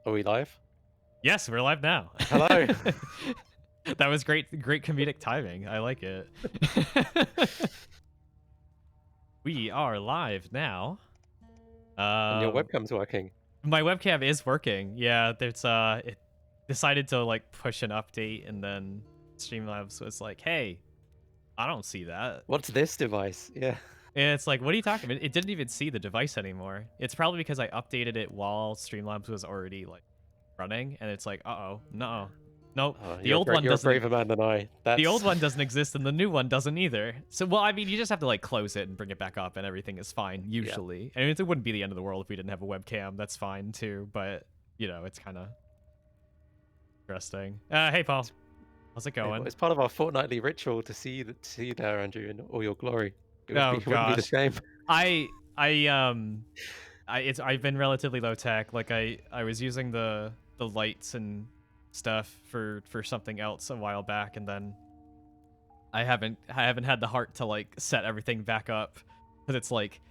Are we live? Yes, we're live now. Hello. That was great comedic timing. I like it. We are live now. And your Um, webcam's working. my webcam is working. Yeah, there's it decided to like push an update, and then Streamlabs was like, "Hey, I don't see that." What's this device? Yeah. And it's like, "What are you talking about?" It didn't even see the device anymore. It's probably because I updated it while Streamlabs was already like running, and it's like, "Uh-oh, no, nope, Oh, the old one you're a doesn't." braver man than I. The old That's one doesn't exist and the new one doesn't either. So, well, I mean, you just have to like close it and bring it back up and everything is fine, yeah. usually. I mean, it wouldn't be the end of the world if we didn't have a webcam. That's fine too, but, you know, it's kind of interesting. Hey, Paul. How's it Hey, well, going? it's part of our fortnightly ritual to see you there, Andrew, in all your glory. Oh, It wouldn't be the gosh. same. I, I, um, I've been relatively low tech. Like, I was using the lights and stuff for something else a while back, and then I haven't had the heart to like set everything back up because it's like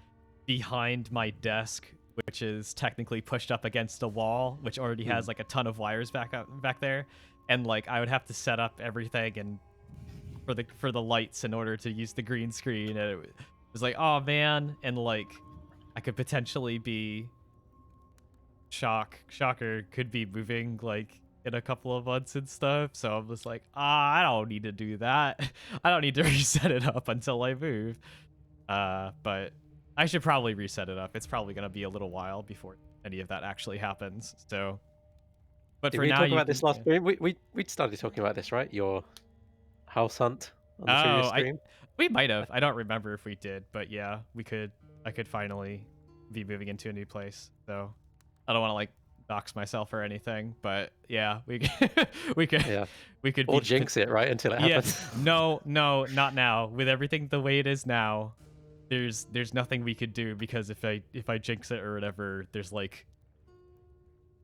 behind my desk, which is technically pushed up against a wall, which already has like a ton of wires back there, and like I would have to set up everything and for the lights in order to use the green screen, and it was like, oh man, and like I could potentially be shocker could be moving like in a couple of months and stuff. So I'm just like, I don't need to do that. I don't need to reset it up until I move. But I should probably reset it up. It's probably gonna be a little while before any of that actually happens. So, but Did for we now talk you about this can. last Yeah. stream? We started talking about this, right? Your house hunt on the previous Oh, stream. we might have. I don't remember if we did, but yeah, we could. I could finally be moving into a new place. So I don't want to like dox myself or anything, but yeah, we could Yeah. we could Or be. jinx it, right, until it Yeah, happens. no, not now. With everything the way it is now, there's nothing we could do because if I jinx it or whatever, there's like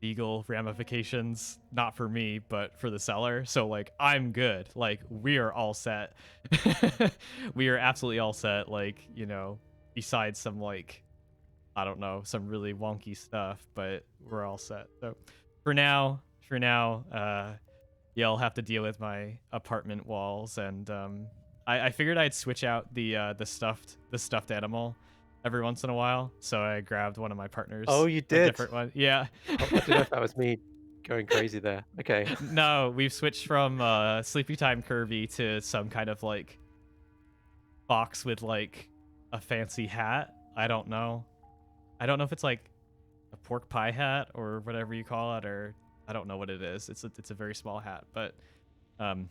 legal ramifications, not for me, but for the seller. So like I'm good. Like we are all set. We are absolutely all set. Like, you know, besides some like I don't know, some really wonky stuff, but we're all set. So for now, yeah, I'll have to deal with my apartment walls, and I figured I'd switch out the stuffed animal every once in a while. So I grabbed one of my Oh, partners, you a did. different one. Yeah. I don't know if that was me going crazy there. Okay. No, we've switched from Sleepy Time Kirby to some kind of like box with like a fancy hat. I don't know. I don't know if it's like a pork pie hat or whatever you call it, or I don't know what it is. It's a very small hat, but um,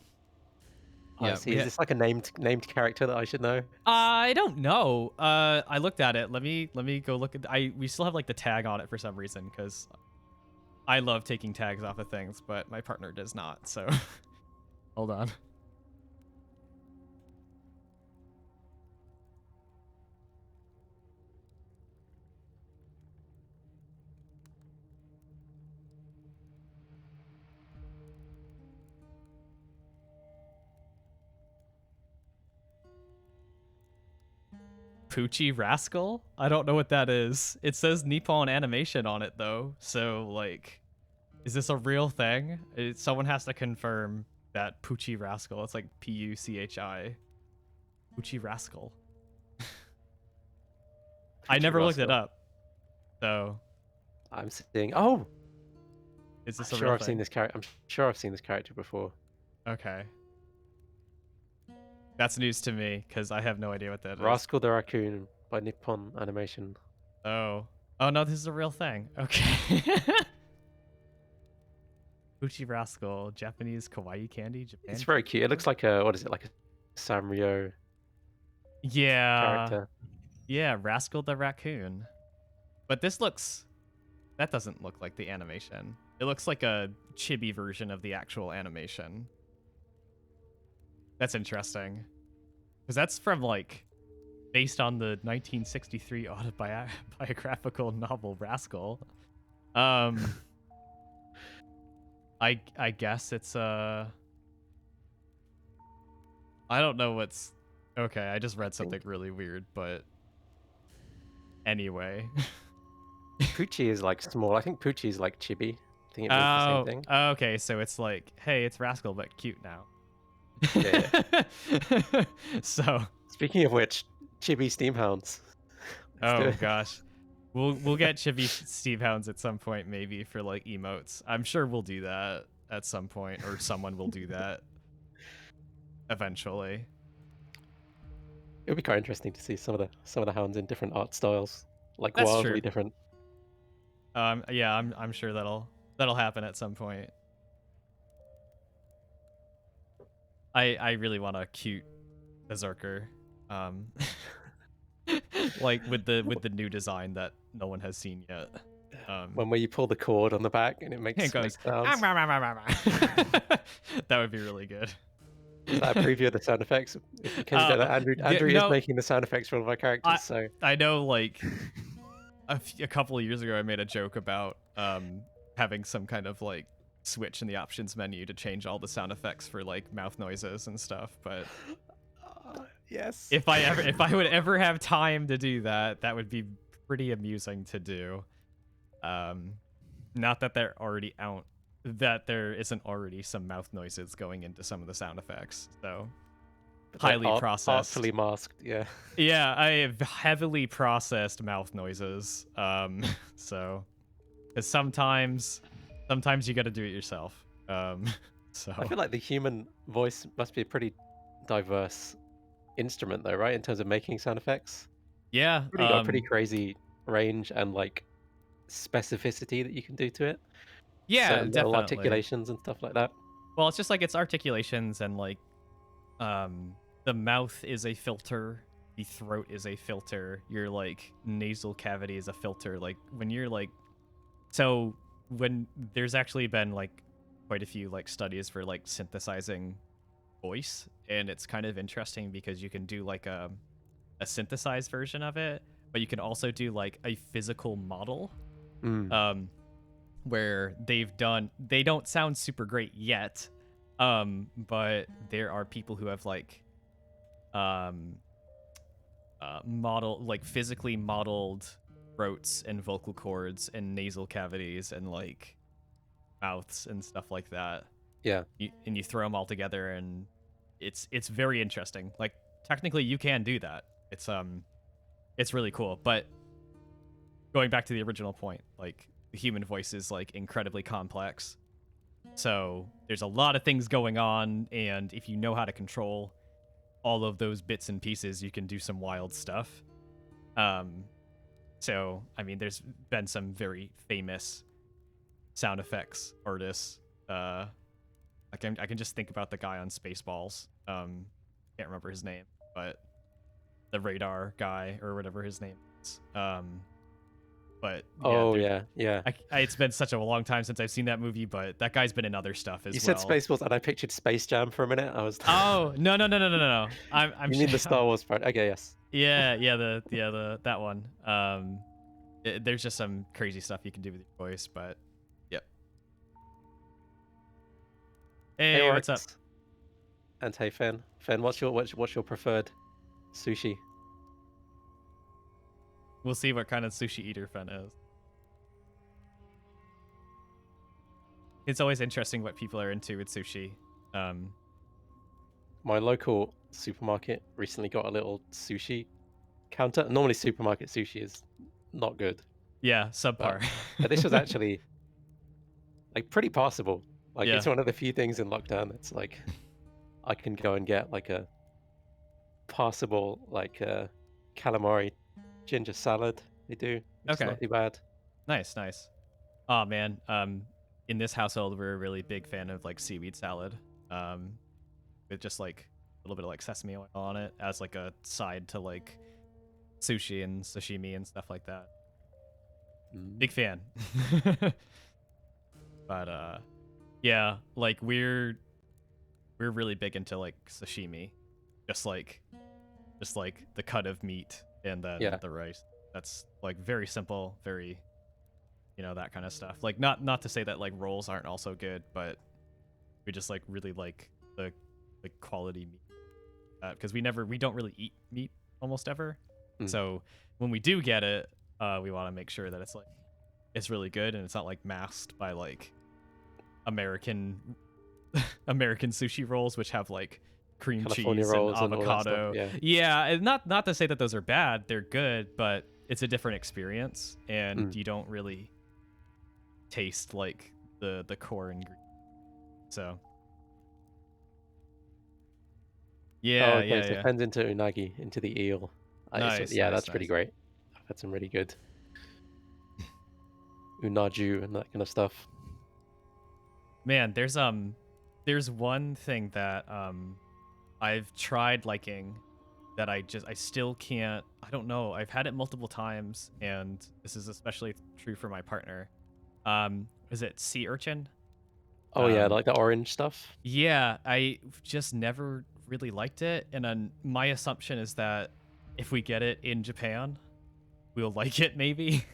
I yeah, see. Is this like a named character that I should know? I don't know. I looked at it. Let me go look at. We still have like the tag on it for some reason because I love taking tags off of things, but my partner does not. So hold on. Poochie Rascal? I don't know what that is. It says Nippon Animation on it though. So like, is this a real thing? Someone has to confirm that Poochie Rascal. It's like Puchi. Poochie Rascal. I Gucci never looked it Rascal. up. So I'm seeing. Oh, is I'm this a sure real I've seen thing? this character. I'm sure I've seen this character before. Okay. That's news to me because I have no idea what that is. Rascal the Raccoon by Nippon Animation. Oh. Oh no, this is a real thing. Okay. Poochie Rascal, Japanese kawaii candy, Japan. It's very cute. It looks like a, what is it, like a Sanrio Yeah. character. Yeah, Rascal the Raccoon. But that doesn't look like the animation. It looks like a chibi version of the actual animation. That's interesting. Because that's from like based on the 1963 autobiographical novel Rascal. Um I guess it's I don't know what's okay, I just read something really weird, but anyway. Poochie is like small. I think Poochie is like chibi. I think it means the same Oh, thing. okay. So it's like, hey, it's Rascal, but cute now. Yeah. So, Speaking of which, chibi Steamhounds. Let's do oh it. gosh, we'll get chibi Steamhounds at some point, maybe for like emotes. I'm sure we'll do that at some point, or someone will do that eventually. It would be quite interesting to see some of the hounds in different art styles, like That's wildly true. different. Yeah, I'm sure that'll happen at some point. I really want a cute berserker, um, like with the new design that no one has seen yet. When where you pull the cord on the back and it It makes goes. sounds. That would be really good. Is that a preview of the sound effects? Because you know that Andrew is No, making the sound effects for all of our characters, so I know. Like a couple of years ago, I made a joke about having some kind of like switch in the options menu to change all the sound effects for like mouth noises and stuff. But yes. if I would ever have time to do that, that would be pretty amusing to do. Not that they're already out, that there isn't already some mouth noises going into some of the sound effects. So highly processed, artfully masked. Yeah. Yeah, I have heavily processed mouth noises. So because sometimes you got to do it yourself. So I feel like the human voice must be a pretty diverse instrument, though, right? In terms of making sound effects, yeah, really got a pretty crazy range and like specificity that you can do to it. yeah, Certain little definitely. articulations and stuff like that. Well, it's just like it's articulations and like the mouth is a filter, the throat is a filter, your like nasal cavity is a filter. Like when you're like, so when there's actually been like quite a few like studies for like synthesizing voice, and it's kind of interesting because you can do like a synthesized version of it, but you can also do like a physical model. Where they don't sound super great yet, but there are people who have like physically modeled throats and vocal cords and nasal cavities and like mouths and stuff like that. Yeah. And you throw them all together, and it's very interesting. Like technically you can do that. It's really cool. But going back to the original point, like the human voice is like incredibly complex. So there's a lot of things going on, and if you know how to control all of those bits and pieces, you can do some wild stuff. So I mean, there's been some very famous sound effects artists. I can just think about the guy on Spaceballs. Can't remember his name, but the radar guy or whatever his name is. But yeah. It's been such a long time since I've seen that movie, but that guy's been in other stuff as well. You said Spaceballs, and I pictured Space Jam for a minute. I was. Oh no. I'm you mean the Star Wars part? Okay, yes. Yeah, that one. There's just some crazy stuff you can do with your voice, but yep. Hey, what's up? And hey, Fen, what's your preferred sushi? We'll see what kind of sushi eater Fen is. It's always interesting what people are into with sushi. My local supermarket recently got a little sushi counter. Normally, supermarket sushi is not good. Yeah, subpar. But this was actually like pretty passable. Like Yeah. it's one of the few things in lockdown that's like I can go and get like a passable like calamari ginger salad. They do. It's not too bad. Nice. Oh man, in this household we're a really big fan of like seaweed salad, with just like a little bit of like sesame oil on it as like a side to like sushi and sashimi and stuff like that. Big fan. But yeah, like we're really big into like sashimi, just like the cut of meat and then the rice. That's like very simple, very, that kind of stuff. Like not to say that like rolls aren't also good, but we just like really like the quality meat, because we don't really eat meat almost ever. So when we do get it, we want to make sure that it's really good and it's not like masked by like American American sushi rolls, which have like cream California cheese and rolls and all that stuff. avocado. Yeah. Yeah, and not to say that those are bad. They're good, but it's a different experience, and Mm. you don't really taste like the core ingredient. So Oh, yeah, okay. yeah, So it yeah. turns into unagi, into the eel. Nice, Yeah, nice, that's pretty nice. great. I've had some really good unaju and that kind of stuff. Man, there's one thing that I've tried liking that I still can't. I don't know. I've had it multiple times, and this is especially true for my partner. Is it sea urchin? Oh yeah, Um, like the orange stuff. yeah, I just never really liked it, and then my assumption is that if we get it in Japan, we'll like it maybe.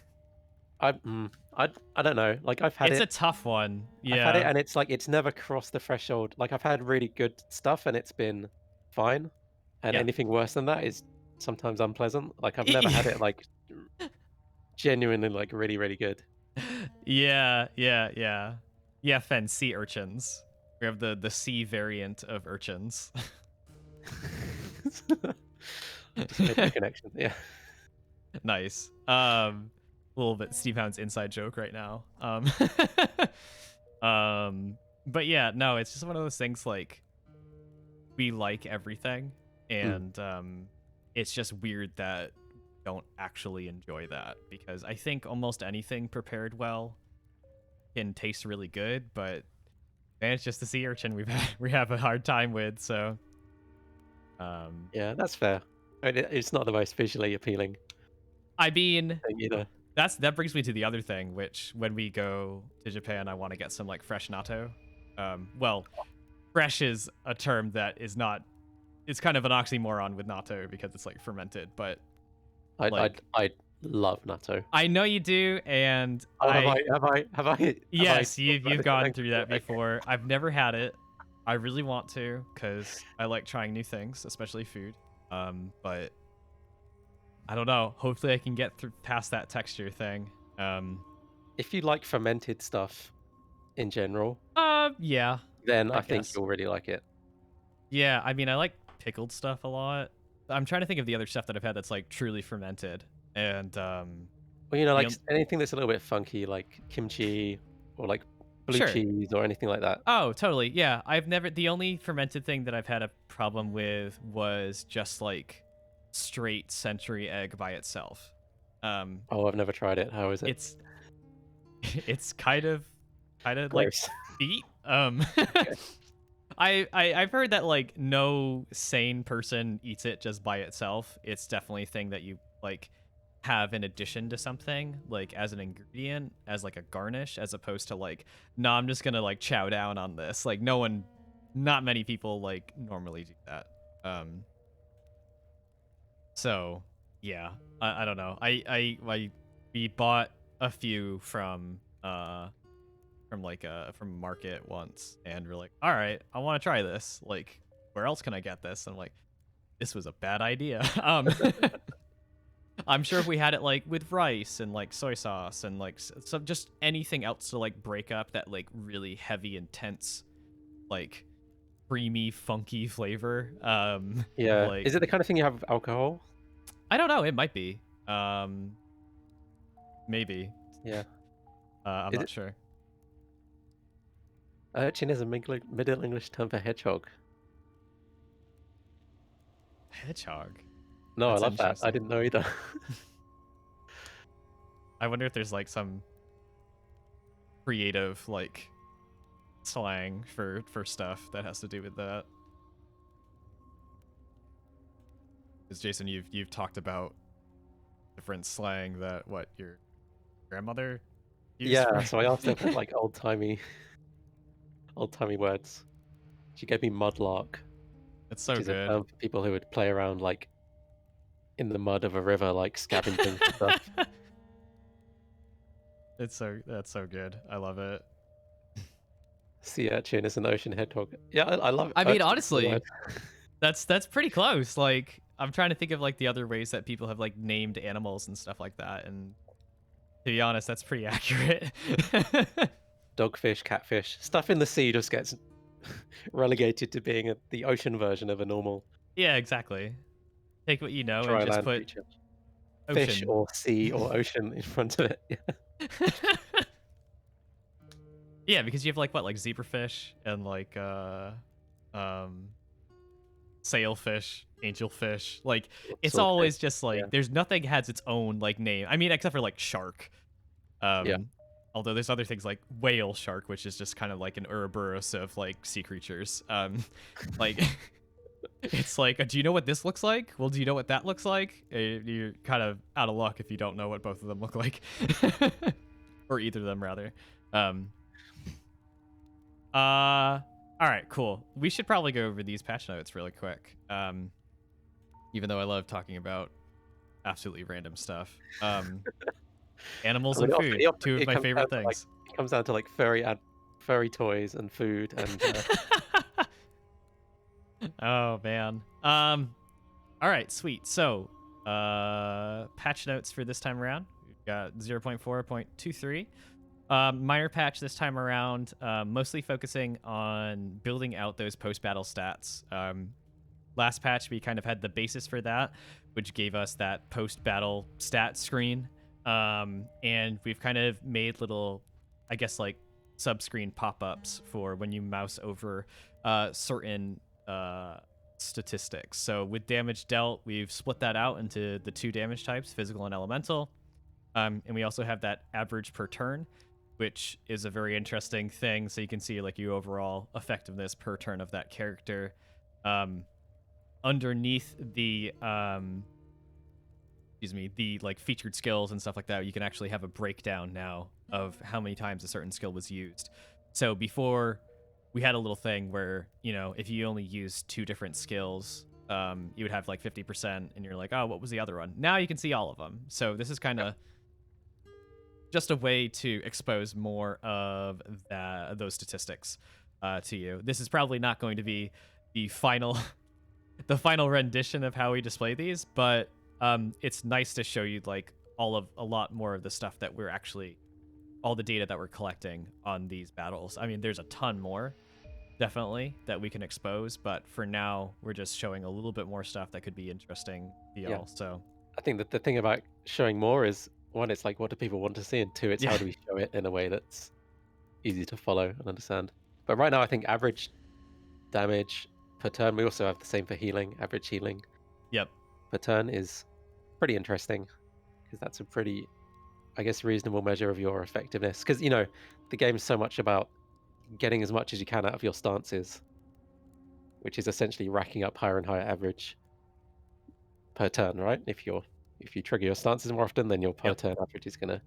I mm, I don't know. Like It's a tough one. I've had it, Yeah. and it's like it's never crossed the threshold. Like I've had really good stuff, and it's been fine. And Yeah. anything worse than that is sometimes unpleasant. Like I've never had it like genuinely like really really good. Yeah, yeah, yeah. Yeah, Fen, sea urchins. We have the sea variant of urchins. Just made that connection. Yeah. Nice. A little bit Steamhounds inside joke right now. But yeah, no, it's just one of those things like we like everything, Mm. and it's just weird that we don't actually enjoy that because I think almost anything prepared well can taste really good, but man, it's just the sea urchin we have a hard time with. So, Yeah, that's fair. I mean, it's not the most visually appealing I mean, thing either. that brings me to the other thing, which when we go to Japan, I want to get some like fresh natto. Well, fresh is a term that is not. It's kind of an oxymoron with natto because it's like fermented, but like I love natto. I know you do, and Oh, I have I yes, talked about you've this at gone length through that before? Okay. before. I've never had it. I really want to because I like trying new things, especially food. But I don't know. Hopefully, I can get through past that texture thing. If you like fermented stuff in general, Yeah, then I I think guess. you'll really like it. Yeah, I mean, I like pickled stuff a lot. I'm trying to think of the other stuff that I've had that's like truly fermented, and Well, you know, the like anything that's a little bit funky, like kimchi or like blue sure. cheese or anything like that. Oh, totally. Yeah, I've never. The only fermented thing that I've had a problem with was just like straight century egg by itself. Oh, I've never tried it. How is it? It's it's kind of like Gross. feet. Okay. I've heard that like no sane person eats it just by itself. It's definitely a thing that you like have in addition to something, like as an ingredient, as like a garnish, as opposed to like, no, I'm just gonna like chow down on this. Like not many people like normally do that. So yeah, I don't know. We bought a few from market once, and we're like, all right, I want to try this. Like, where else can I get this? And I'm like, this was a bad idea. I'm sure if we had it like with rice and like soy sauce and like some just anything else to like break up that like really heavy, intense, like creamy, funky flavor. Yeah. Like Is it the kind of thing you have with alcohol? I don't know, it might be. Maybe. Yeah. I'm Is not it? sure. Urchin is a Middle English term for hedgehog. Hedgehog. No, I That's love that. I interesting. didn't know either. I wonder if there's like some creative like slang for stuff that has to do with that. Because Jason, you've talked about different slang that what your grandmother used Yeah, for. so I asked her for like old timey words. She gave me mudlark, It's which so is a good. term for people who would play around like in the mud of a river, like scavenging for stuff. That's so good. I love it. Sea urchin is an ocean hedgehog. Yeah, I love I mean, urchin as a honestly, word. that's pretty close. Like I'm trying to think of like the other ways that people have like named animals and stuff like that, and to be honest, that's pretty accurate. dogfish, catfish, stuff in the sea just gets relegated to being the ocean version of a normal Yeah, exactly. Take what you know and dry just land put creature. Fish ocean. or sea or ocean in front of it. Yeah. Yeah, because you have like what, like zebrafish and like um sailfish, angelfish. Like it's Swordfish. always just Yeah. like there's nothing has its own like name. I mean, except for like shark. Yeah. Um Although there's other things like whale shark, which is just kind of like an Ouroboros of like sea creatures. Like it's like, do you know what this looks like? Well, do you know what that looks like? You're kind of out of luck if you don't know what both of them look like, or either of them rather. Um, all right, cool. We should probably go over these patch notes really quick. Even though I love talking about absolutely random stuff. Animals I mean, and food, two of it my comes down favorite to like things. furry toys and food and Oh man. All right, sweet. So, patch notes for this time around. We've got 0.4.23. Minor patch this time around, mostly focusing on building out those post-battle stats. Last patch, we kind of had the basis for that, which gave us that post-battle stat screen. And we've kind of made little, I guess, like sub-screen pop-ups for when you mouse over certain statistics. So with damage dealt, we've split that out into the two damage types, physical and elemental. And we also have that average per turn, which is a very interesting thing. So you can see like your overall effectiveness per turn of that character. Underneath the the like featured skills and stuff like that, you can actually have a breakdown now of how many times a certain skill was used. So before, we had a little thing where, you know, if you only use two different skills, you would have like 50%, and you're like, oh, what was the other one? Now you can see all of them. So this is kind of just a way to expose more of those statistics to you. This is probably not going to be the final the final rendition of how we display these, but it's nice to show you like a lot more of the stuff that we're actually, all the data that we're collecting on these battles. I mean, there's a ton more, definitely, that we can expose, but for now, we're just showing a little bit more stuff that could be interesting to yeah. y'all. So I think that the thing about showing more is, one, it's like, what do people want to see? And two, it's yeah, how do we show it in a way that's easy to follow and understand. But right now, I think average damage per turn, we also have the same for healing. Average healing yep, per turn is pretty interesting, because that's a pretty, I guess, reasonable measure of your effectiveness. Because, you know, the game's so much about getting as much as you can out of your stances, which is essentially racking up higher and higher average per turn, right? If you trigger your stances more often, then your per yep, turn average is gonna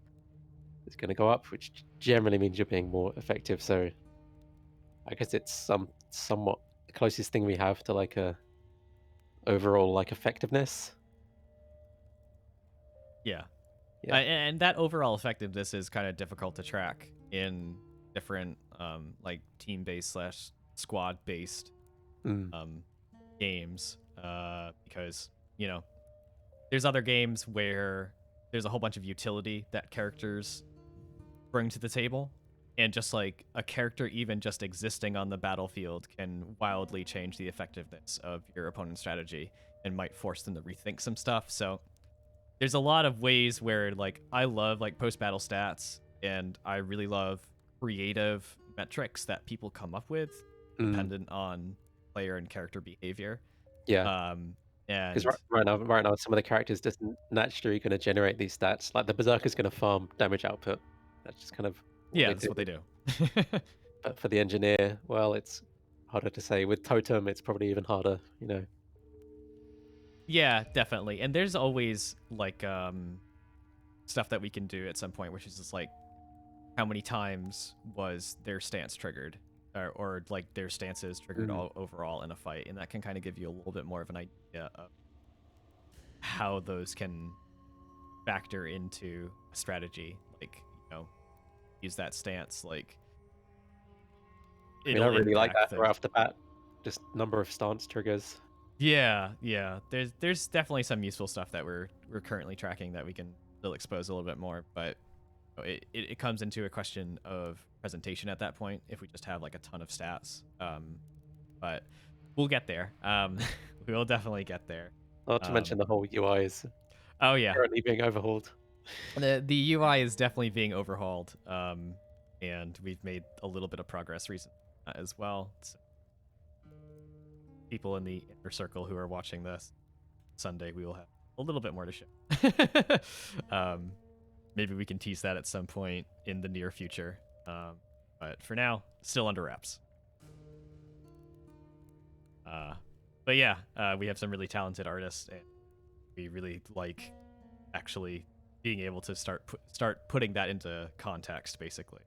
go up, which generally means you're being more effective. So I guess it's somewhat the closest thing we have to like a overall like effectiveness. yeah. Yeah. And that overall effectiveness is kind of difficult to track in different like team-based slash squad-based Mm. games, because, you know, there's other games where there's a whole bunch of utility that characters bring to the table, and just like a character even just existing on the battlefield can wildly change the effectiveness of your opponent's strategy and might force them to rethink some stuff. So there's a lot of ways where like I love like post-battle stats, and I really love creative metrics that people come up with Mm. dependent on player and character behavior. Yeah. Um, Because and right now, some of the characters just naturally going to generate these stats. Like the berserker's going to farm damage output. That's just kind of what yeah, they that's do. what they do. But for the engineer, well, it's harder to say. With totem, it's probably even harder. You know. Yeah, definitely. And there's always like stuff that we can do at some point, which is just like how many times was their stance triggered, or like their stances triggered Mm. all overall in a fight, and that can kind of give you a little bit more of an idea of how those can factor into a strategy. Like, you know, use that stance, like I mean, I it'll really like impact that right things. off the bat. Just number of stance triggers. Yeah, yeah. There's definitely some useful stuff that we're currently tracking that we can still expose a little bit more, but it comes into a question of presentation at that point if we just have like a ton of stats. But we'll get there. We will definitely get there. Not to mention Um, the whole UI is oh yeah, currently being overhauled. the UI is definitely being overhauled. And we've made a little bit of progress recently as well. So people in the inner circle who are watching this Sunday, we will have a little bit more to show. Maybe we can tease that at some point in the near future. But for now, still under wraps. But yeah, we have some really talented artists, and we really like actually being able to start putting that into context, basically.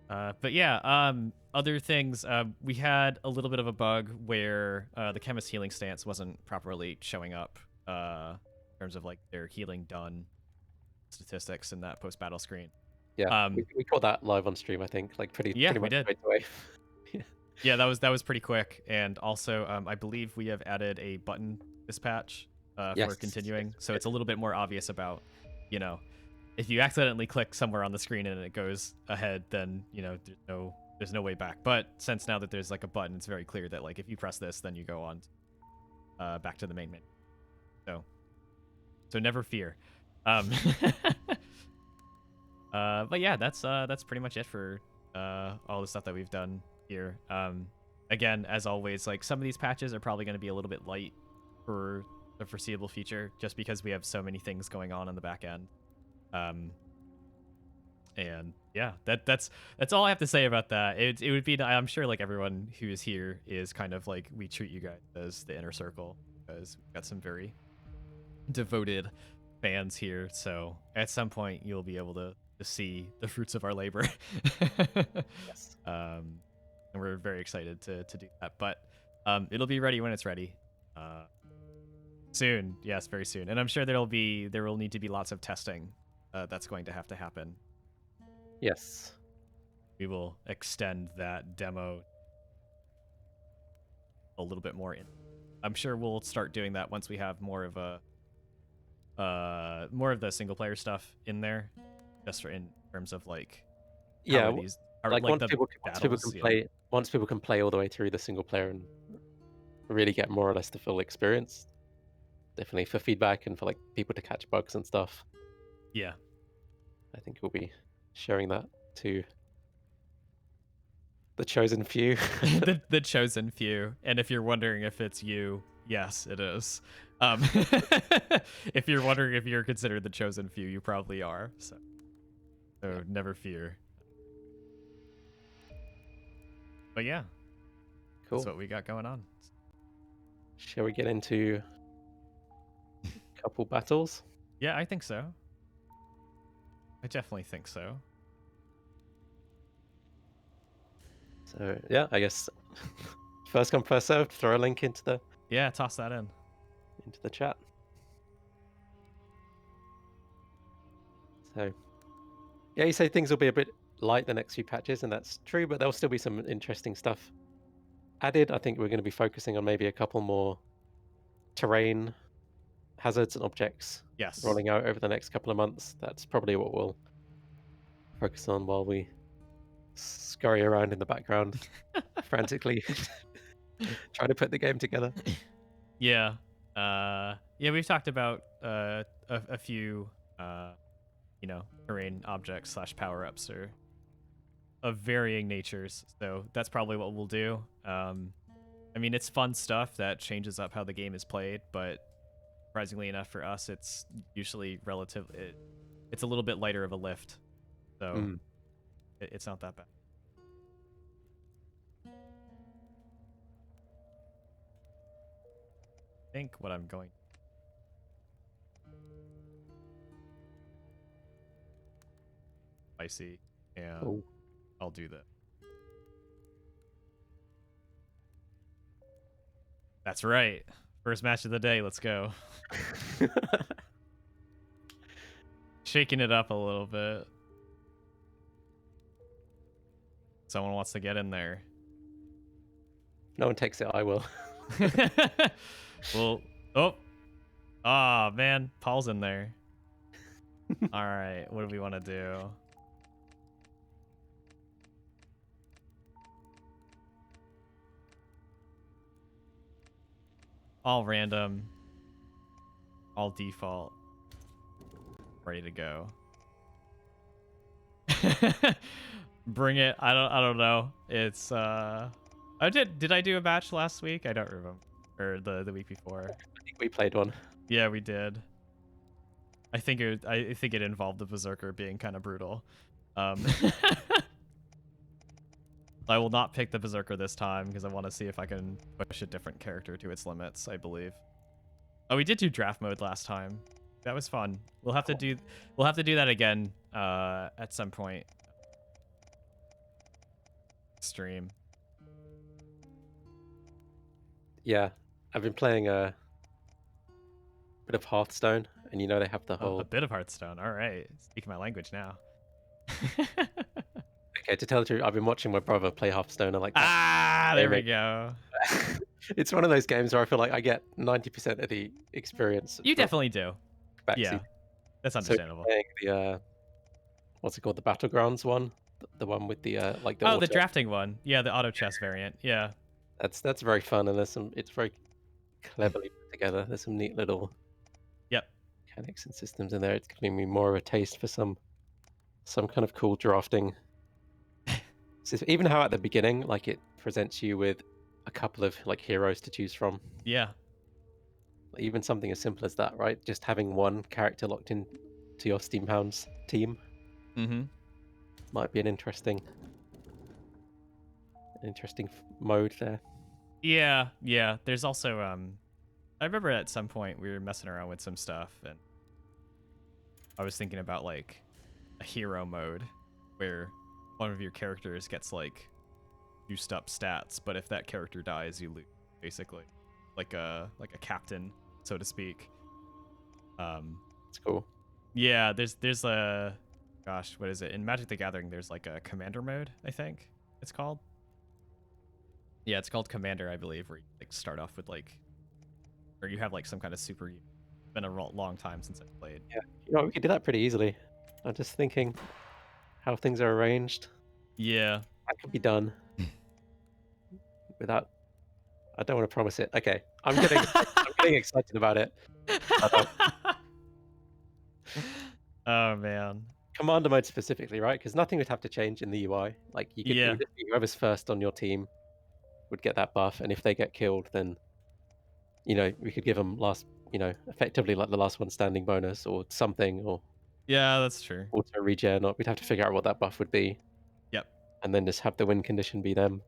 But yeah, other things. We had a little bit of a bug where the chemist healing stance wasn't properly showing up in terms of like their healing done statistics in that post battle screen. Yeah, we caught that live on stream, I think, like Yeah, pretty we much did. straight away. Yeah, that was pretty quick, and also I believe we have added a button dispatch Yes, for continuing, yes, so it's a little bit more obvious about, you know, if you accidentally click somewhere on the screen and it goes ahead, then there's no way back. But since now that there's like a button, it's very clear that like if you press this, then you go on back to the main menu. So never fear. But yeah, that's pretty much it for all the stuff that we've done here. Again, as always, like some of these patches are probably going to be a little bit light for the foreseeable future, just because we have so many things going on in the back end. And yeah, that's all I have to say about that. It would be, I'm sure like everyone who is here is kind of like, we treat you guys as the inner circle because we've got some very devoted fans here. So at some point you'll be able to see the fruits of our labor. yes. And we're very excited to do that. But it'll be ready when it's ready. Soon, yes, very soon. And I'm sure there will need to be lots of testing that's going to happen. Yes. We will extend that demo a little bit more. I'm sure we'll start doing that once we have more of the single player stuff in there, just in terms of like Yeah, these are like like the battles. Once people can play all the way through the single player and really get more or less the full experience. Definitely for feedback and for like people to catch bugs and stuff. Yeah. I think we'll be sharing that to the chosen few. the chosen few. And if you're wondering if it's you, yes, it is. If you're wondering if you're considered the chosen few, you probably are. So Yeah. never fear. But yeah, Cool. that's what we got going on. Shall we get into a couple battles? Yeah, I think so. I definitely think so. So yeah, I guess first come first served. Throw a link into the Toss that in. chat. So yeah, you say things will be a bit light the next few patches, and that's true, but there'll still be some interesting stuff added. I think we're going to be focusing on maybe a couple more terrain hazards and objects Yes. rolling out over the next couple of months. That's probably what we'll focus on while we scurry around in the background frantically trying to put the game together. Yeah. We've talked about a few terrain objects / power-ups or of varying natures. So that's probably what we'll do. I mean, it's fun stuff that changes up how the game is played, but surprisingly enough for us, it's usually it's a little bit lighter of a lift. So it's not that bad. I think what I'm going spicy, and I'll do that. That's right. First match of the day. Let's go. Shaking it up a little bit. Someone wants to get in there. If no one takes it, I will. Well, man, Paul's in there. All right, what do we want to do? All random, all default, ready to go. Bring it. I don't know. It's I did I do a batch last week? I don't remember. Or the week before. I think we played one. Yeah, we did. I think it involved the berserker being kind of brutal. I will not pick the berserker this time because I want to see if I can push a different character to its limits, I believe. Oh, we did do draft mode last time. That was fun. We'll have to do that again at some point. Stream. Yeah, I've been playing a bit of Hearthstone, and you know they have the A whole. bit of Hearthstone. All right, speaking my language now. Okay, to tell the truth, I've been watching my brother play Hearthstone. I like that. Ah, there we go. It's one of those games where I feel like I get 90% of the experience. You definitely do. Backseat. Yeah, that's understandable. So playing the what's it called, the Battlegrounds one, the one with the like the. Oh, auto. the drafting one. Yeah, the auto chess variant. Yeah. That's very fun, and it's very cleverly put together. There's some neat little Yep. mechanics and systems in there. It's giving me more of a taste for some kind of cool drafting. So even how at the beginning, like it presents you with a couple of like heroes to choose from. Yeah. Even something as simple as that, right? Just having one character locked in to your Steamhounds team might be an interesting mode there. Yeah, yeah. There's also I remember at some point we were messing around with some stuff and I was thinking about like a hero mode where one of your characters gets like juiced up stats, but if that character dies, you lose, basically. Like a captain, so to speak. It's cool. Yeah, there's a gosh, what is it? In Magic the Gathering there's like a commander mode, I think it's called. Yeah, it's called Commander, I believe, where you like start off with like, or you have like some kind of super. It's been a long time since I've played. Yeah, you know, we could do that pretty easily. I'm just thinking how things are arranged. Yeah. That could be done without. I don't want to promise it. Okay, I'm getting excited about it. Oh man. Commander mode specifically, right? Because nothing would have to change in the UI. Like you could, it would just be whoever's first on your team would get that buff, and if they get killed, then you know we could give them effectively like the last one standing bonus or something, or yeah, that's true. auto regen, or we'd have to figure out what that buff would be. Yep. And then just have the win condition be them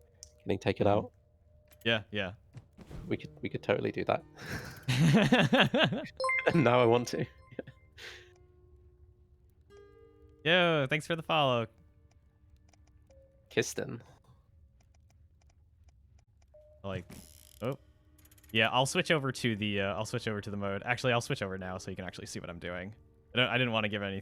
getting taken out. Yeah, yeah. We could totally do that. And now I want to. Yo, thanks for the follow. Kisten. Like, oh, yeah. I'll switch over to the mode. Actually, I'll switch over now so you can actually see what I'm doing. I didn't want to give any